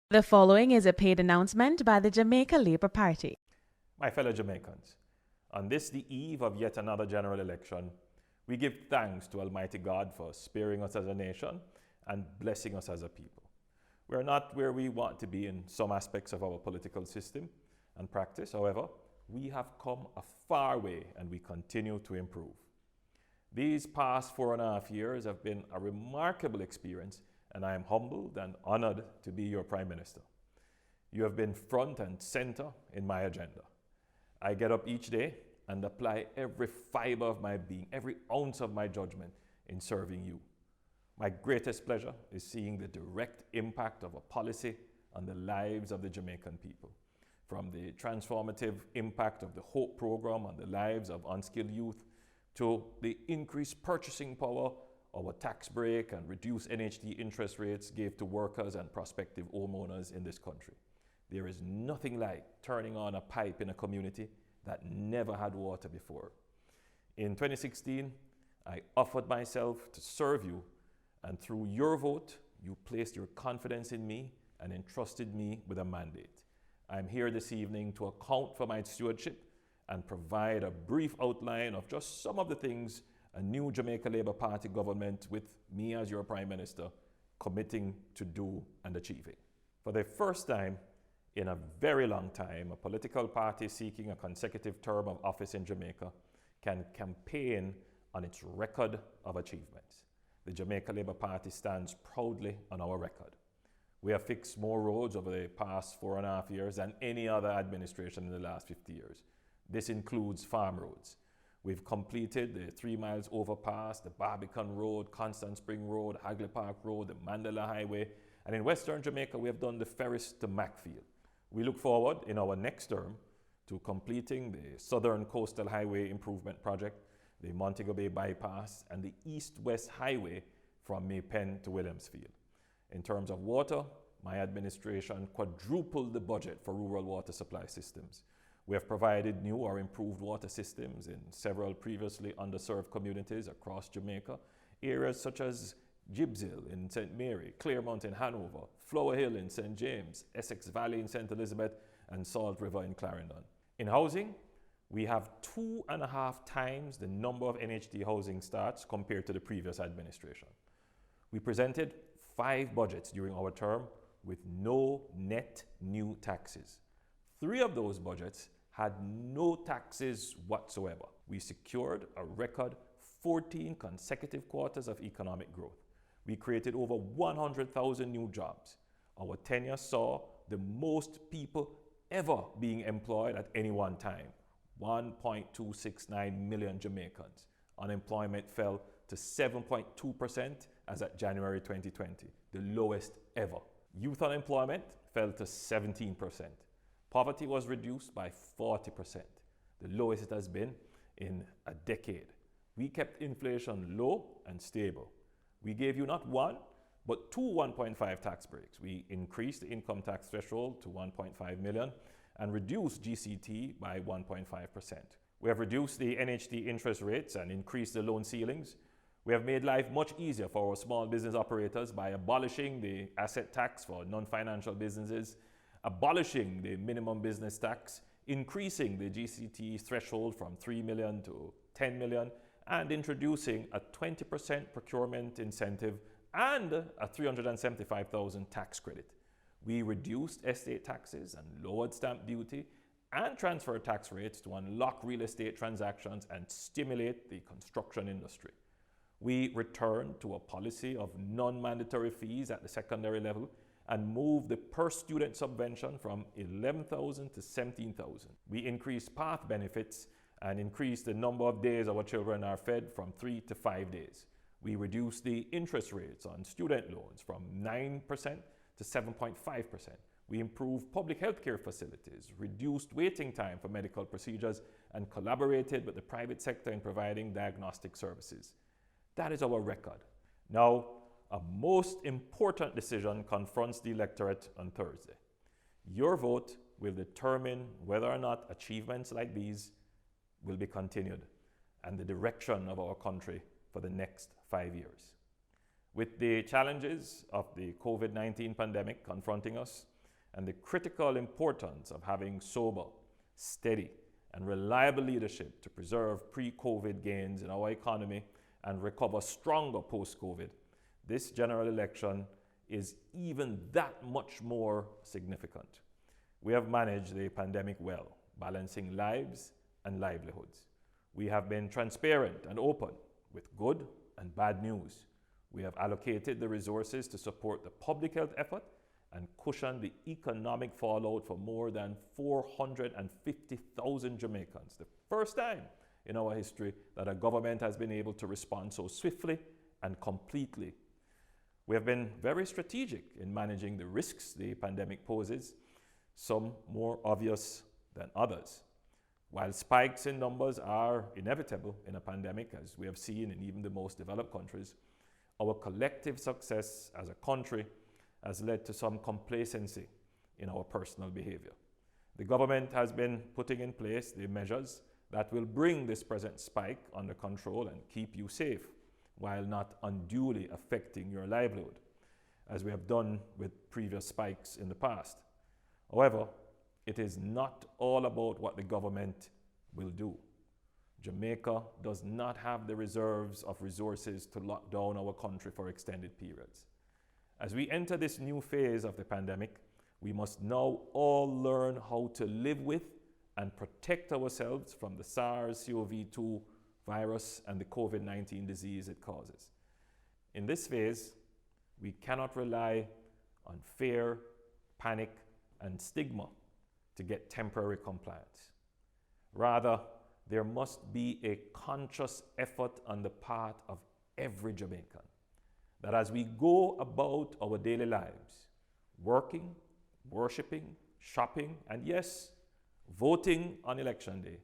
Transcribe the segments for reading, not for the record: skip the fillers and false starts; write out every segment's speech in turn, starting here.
The following is a paid announcement by the Jamaica Labour Party. My fellow Jamaicans, on this, the eve of yet another general election, we give thanks to Almighty God for sparing us as a nation and blessing us as a people. We are not where we want to be in some aspects of our political system and practice. However, we have come a far way and we continue to improve. These past 4.5 years have been a remarkable experience, and I am humbled and honored to be your Prime Minister. You have been front and center in my agenda. I get up each day and apply every fiber of my being, every ounce of my judgment in serving you. My greatest pleasure is seeing the direct impact of a policy on the lives of the Jamaican people. From the transformative impact of the HOPE program on the lives of unskilled youth, to the increased purchasing power our tax break and reduced NHD interest rates gave to workers and prospective homeowners in this country. There is nothing like turning on a pipe in a community that never had water before. In 2016, I offered myself to serve you, and through your vote, you placed your confidence in me and entrusted me with a mandate. I'm here this evening to account for my stewardship and provide a brief outline of just some of the things a new Jamaica Labour Party government, with me as your Prime Minister, committing to do and achieving. For the first time in a very long time, a political party seeking a consecutive term of office in Jamaica can campaign on its record of achievements. The Jamaica Labour Party stands proudly on our record. We have fixed more roads over the past 4.5 years than any other administration in the last 50 years. This includes farm roads. We've completed the 3 miles overpass, the Barbican Road, Constant Spring Road, Hagley Park Road, the Mandela Highway, and in Western Jamaica, we have done the Ferris to Macfield. We look forward in our next term to completing the Southern Coastal Highway Improvement Project, the Montego Bay Bypass, and the East-West Highway from Maypen to Williamsfield. In terms of water, my administration quadrupled the budget for rural water supply systems. We have provided new or improved water systems in several previously underserved communities across Jamaica, areas such as Gibbs Hill in St. Mary, Claremont in Hanover, Flower Hill in St. James, Essex Valley in St. Elizabeth, and Salt River in Clarendon. In housing, we have 2.5 times the number of NHD housing starts compared to the previous administration. We presented 5 budgets during our term with no net new taxes. 3 of those budgets had no taxes whatsoever. We secured a record 14 consecutive quarters of economic growth. We created over 100,000 new jobs. Our tenure saw the most people ever being employed at any one time, 1.269 million Jamaicans. Unemployment fell to 7.2% as at January 2020, the lowest ever. Youth unemployment fell to 17%. Poverty was reduced by 40%, the lowest it has been in a decade. We kept inflation low and stable. We gave you not one, but 2 1.5 tax breaks. We increased the income tax threshold to 1.5 million and reduced GCT by 1.5%. We have reduced the NHD interest rates and increased the loan ceilings. We have made life much easier for our small business operators by abolishing the asset tax for non-financial businesses, abolishing the minimum business tax, increasing the GCT threshold from 3 million to 10 million, and introducing a 20% procurement incentive and a 375,000 tax credit. We reduced estate taxes and lowered stamp duty and transfer tax rates to unlock real estate transactions and stimulate the construction industry. We returned to a policy of non-mandatory fees at the secondary level and moved the per-student subvention from 11,000 to 17,000. We increased PATH benefits and increased the number of days our children are fed from 3 to 5 days. We reduced the interest rates on student loans from 9% to 7.5%. We improved public health care facilities, reduced waiting time for medical procedures, and collaborated with the private sector in providing diagnostic services. That is our record. Now, a most important decision confronts the electorate on Thursday. Your vote will determine whether or not achievements like these will be continued and the direction of our country for the next 5 years. With the challenges of the COVID-19 pandemic confronting us, and the critical importance of having sober, steady, and reliable leadership to preserve pre-COVID gains in our economy and recover stronger post-COVID, this general election is even that much more significant. We have managed the pandemic well, balancing lives and livelihoods. We have been transparent and open with good and bad news. We have allocated the resources to support the public health effort and cushion the economic fallout for more than 450,000 Jamaicans. The first time in our history that a government has been able to respond so swiftly and completely. We have been very strategic in managing the risks the pandemic poses, some more obvious than others. While spikes in numbers are inevitable in a pandemic, as we have seen in even the most developed countries, our collective success as a country has led to some complacency in our personal behavior. The government has been putting in place the measures that will bring this present spike under control and keep you safe, while not unduly affecting your livelihood, as we have done with previous spikes in the past. However, it is not all about what the government will do. Jamaica does not have the reserves of resources to lock down our country for extended periods. As we enter this new phase of the pandemic, we must now all learn how to live with and protect ourselves from the SARS-CoV-2 virus and the COVID-19 disease it causes. In this phase, we cannot rely on fear, panic, and stigma to get temporary compliance. Rather, there must be a conscious effort on the part of every Jamaican that as we go about our daily lives, working, worshiping, shopping, and yes, voting on election day,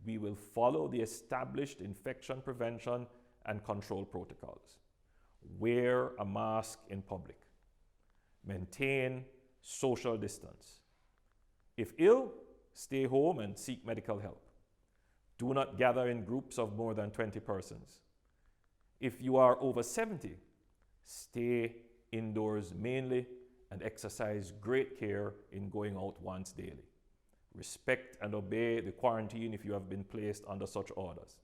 we will follow the established infection prevention and control protocols. Wear a mask in public. Maintain social distance. If ill, stay home and seek medical help. Do not gather in groups of more than 20 persons. If you are over 70, stay indoors mainly and exercise great care in going out once daily. Respect and obey the quarantine if you have been placed under such orders.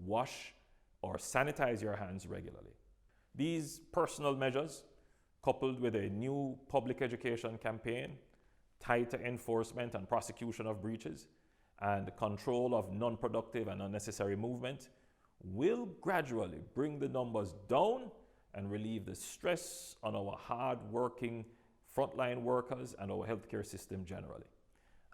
Wash or sanitize your hands regularly. These personal measures, coupled with a new public education campaign, tighter enforcement and prosecution of breaches, and control of non-productive and unnecessary movement, will gradually bring the numbers down and relieve the stress on our hard-working frontline workers and our healthcare system generally.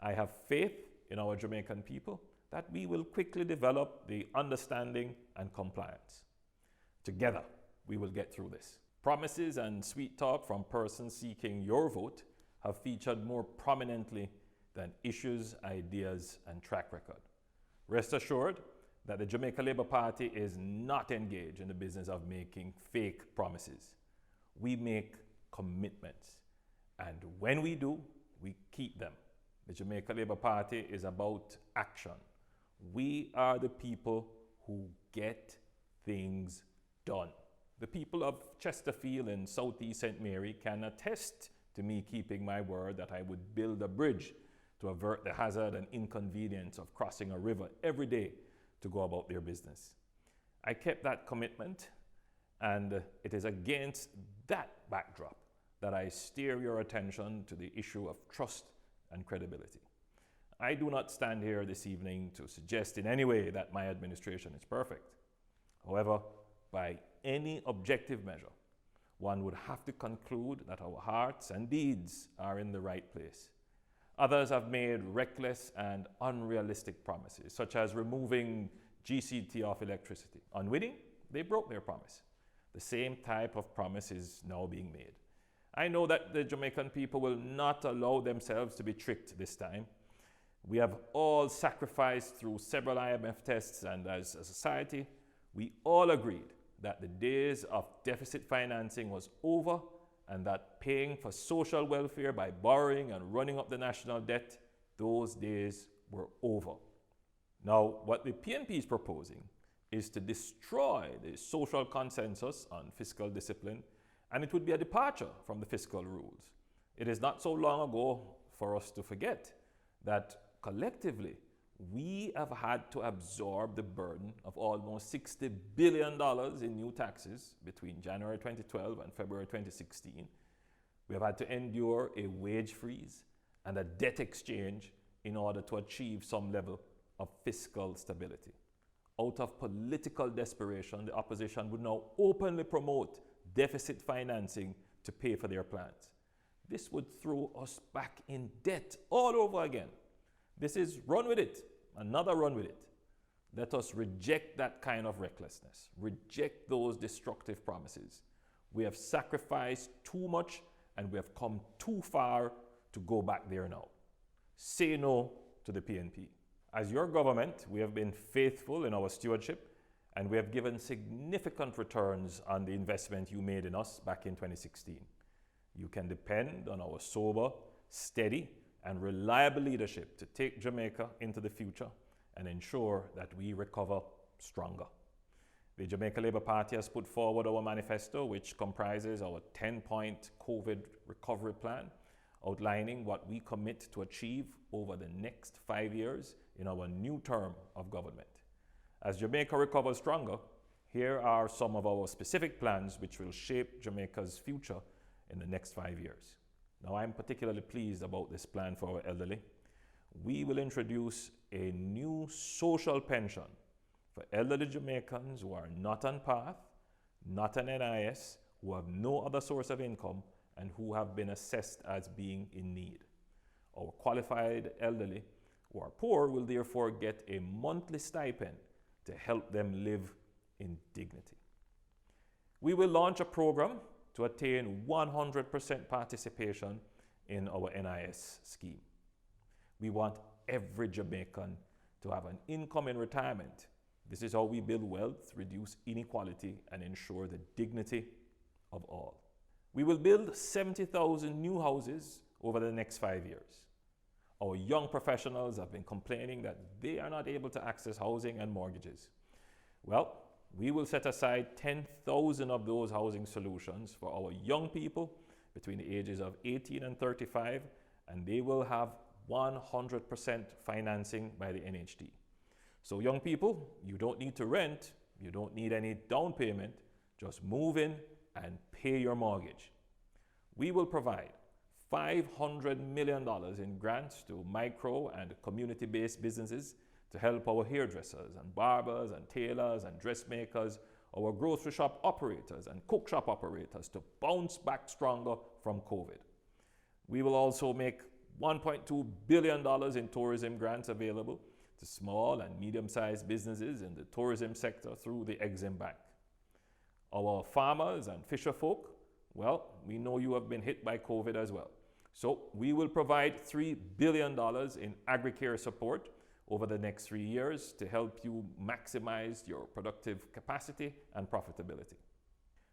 I have faith in our Jamaican people that we will quickly develop the understanding and compliance. Together, we will get through this. Promises and sweet talk from persons seeking your vote have featured more prominently than issues, ideas, and track record. Rest assured that the Jamaica Labour Party is not engaged in the business of making fake promises. We make commitments, and when we do, we keep them. The Jamaica Labour Party is about action. We are the people who get things done. The people of Chesterfield in Southeast St. Mary can attest to me keeping my word that I would build a bridge to avert the hazard and inconvenience of crossing a river every day to go about their business. I kept that commitment, and it is against that backdrop that I steer your attention to the issue of trust and credibility. I do not stand here this evening to suggest in any way that my administration is perfect. However, by any objective measure, one would have to conclude that our hearts and deeds are in the right place. Others have made reckless and unrealistic promises, such as removing GCT off electricity. Unwitting, they broke their promise. The same type of promise is now being made. I know that the Jamaican people will not allow themselves to be tricked this time. We have all sacrificed through several IMF tests, and as a society, we all agreed that the days of deficit financing was over and that paying for social welfare by borrowing and running up the national debt, those days were over. Now, what the PNP is proposing is to destroy the social consensus on fiscal discipline, and it would be a departure from the fiscal rules. It is not so long ago for us to forget that collectively we have had to absorb the burden of almost $60 billion in new taxes between January 2012 and February 2016. We have had to endure a wage freeze and a debt exchange in order to achieve some level of fiscal stability. Out of political desperation, the opposition would now openly promote deficit financing to pay for their plans. This would throw us back in debt all over again. This is run with it, another run with it. Let us reject that kind of recklessness, reject those destructive promises. We have sacrificed too much and we have come too far to go back there now. Say no to the PNP. As your government, we have been faithful in our stewardship and we have given significant returns on the investment you made in us back in 2016. You can depend on our sober, steady, and reliable leadership to take Jamaica into the future and ensure that we recover stronger. The Jamaica Labour Party has put forward our manifesto, which comprises our 10-point COVID recovery plan, outlining what we commit to achieve over the next 5 years in our new term of government. As Jamaica recovers stronger, here are some of our specific plans which will shape Jamaica's future in the next 5 years. Now, I'm particularly pleased about this plan for our elderly. We will introduce a new social pension for elderly Jamaicans who are not on PATH, not on NIS, who have no other source of income, and who have been assessed as being in need. Our qualified elderly who are poor will therefore get a monthly stipend to help them live in dignity. We will launch a program to attain 100% participation in our NIS scheme. We want every Jamaican to have an income in retirement. This is how we build wealth, reduce inequality, and ensure the dignity of all. We will build 70,000 new houses over the next 5 years. Our young professionals have been complaining that they are not able to access housing and mortgages. Well, we will set aside 10,000 of those housing solutions for our young people between the ages of 18 and 35, and they will have 100% financing by the NHD. So young people, you don't need to rent, you don't need any down payment, just move in and pay your mortgage. We will provide $500 million in grants to micro and community-based businesses to help our hairdressers and barbers and tailors and dressmakers, our grocery shop operators and cook shop operators to bounce back stronger from COVID. We will also make $1.2 billion in tourism grants available to small and medium-sized businesses in the tourism sector through the Exim Bank. Our farmers and fisher folk, well, we know you have been hit by COVID as well. So we will provide $3 billion in agri-care support over the next 3 years to help you maximize your productive capacity and profitability.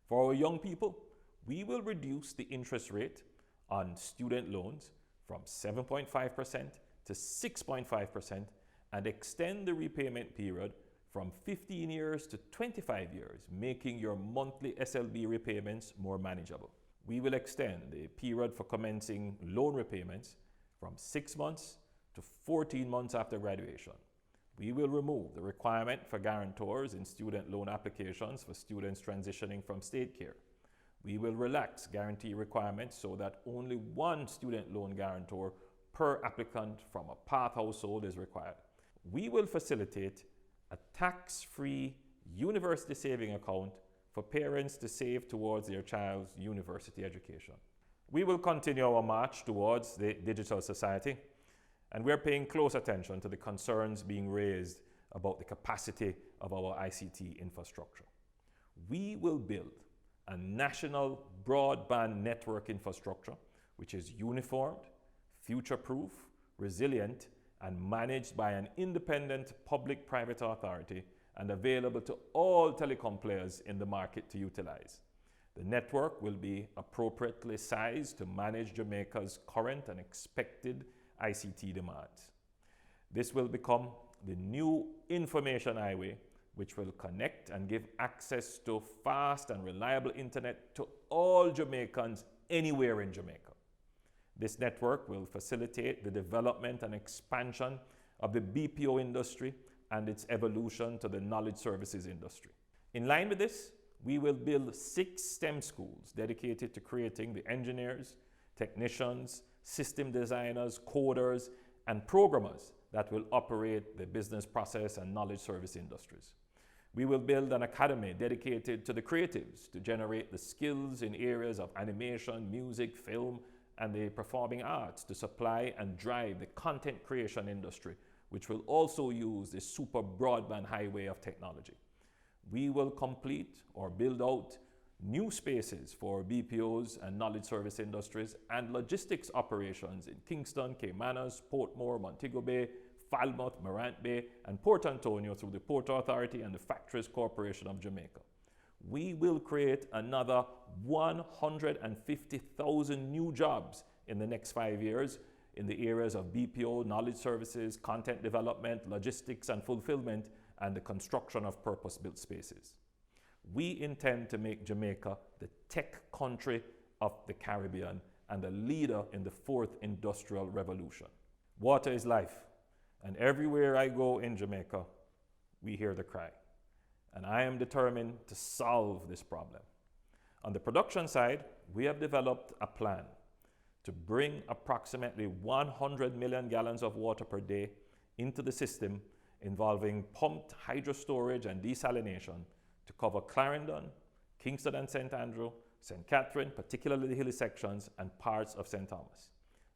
For our young people, we will reduce the interest rate on student loans from 7.5% to 6.5% and extend the repayment period from 15 years to 25 years, making your monthly SLB repayments more manageable. We will extend the period for commencing loan repayments from 6 months to 14 months after graduation. We will remove the requirement for guarantors in student loan applications for students transitioning from state care. We will relax guarantee requirements so that only one student loan guarantor per applicant from a PATH household is required. We will facilitate a tax-free university saving account for parents to save towards their child's university education. We will continue our march towards the digital society, and we're paying close attention to the concerns being raised about the capacity of our ICT infrastructure. We will build a national broadband network infrastructure which is uniformed, future-proof, resilient, and managed by an independent public-private authority and available to all telecom players in the market to utilize. The network will be appropriately sized to manage Jamaica's current and expected ICT demands. This will become the new information highway, which will connect and give access to fast and reliable internet to all Jamaicans anywhere in Jamaica. This network will facilitate the development and expansion of the BPO industry and its evolution to the knowledge services industry. In line with this, we will build 6 STEM schools dedicated to creating the engineers, technicians, system designers, coders, and programmers that will operate the business process and knowledge service industries. We will build an academy dedicated to the creatives to generate the skills in areas of animation, music, film, and the performing arts to supply and drive the content creation industry, which will also use the super broadband highway of technology. We will complete or build out new spaces for BPOs and knowledge service industries and logistics operations in Kingston, Caymanas, Portmore, Montego Bay, Falmouth, Morant Bay, and Port Antonio through the Port Authority and the Factories Corporation of Jamaica. We will create another 150,000 new jobs in the next 5 years in the areas of BPO, knowledge services, content development, logistics and fulfillment, and the construction of purpose-built spaces. We intend to make Jamaica the tech country of the Caribbean and a leader in the 4th industrial revolution. Water is life, and everywhere I go in Jamaica, we hear the cry. And I am determined to solve this problem. On the production side, we have developed a plan to bring approximately 100 million gallons of water per day into the system, involving pumped hydro storage and desalination to cover Clarendon, Kingston and St. Andrew, St. Catherine, particularly the hilly sections, and parts of St. Thomas.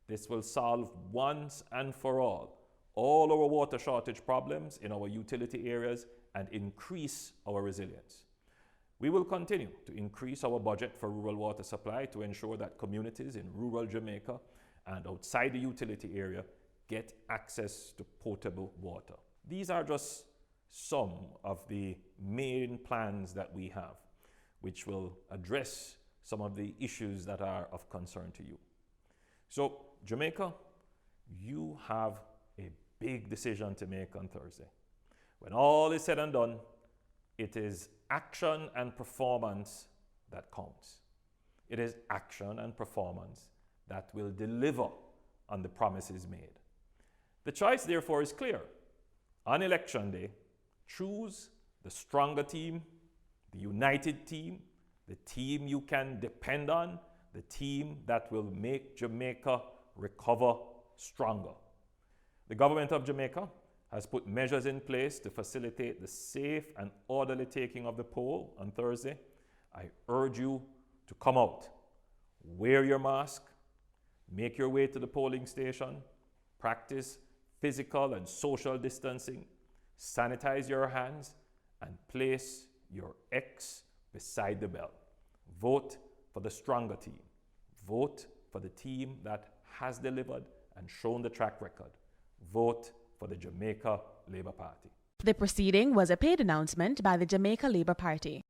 This will solve once and for all our water shortage problems in our utility areas and increase our resilience. We will continue to increase our budget for rural water supply to ensure that communities in rural Jamaica and outside the utility area get access to potable water. These are just some of the main plans that we have, which will address some of the issues that are of concern to you. So, Jamaica, you have a big decision to make on Thursday. When all is said and done, it is action and performance that counts. It is action and performance that will deliver on the promises made. The choice, therefore, is clear. On election day, choose the stronger team, the united team, the team you can depend on, the team that will make Jamaica recover stronger. The government of Jamaica has put measures in place to facilitate the safe and orderly taking of the poll on Thursday. I urge you to come out, wear your mask, make your way to the polling station, practice physical and social distancing, sanitize your hands, and place your X beside the bell. Vote for the stronger team. Vote for the team that has delivered and shown the track record. Vote for the Jamaica Labour Party. The proceeding was a paid announcement by the Jamaica Labour Party.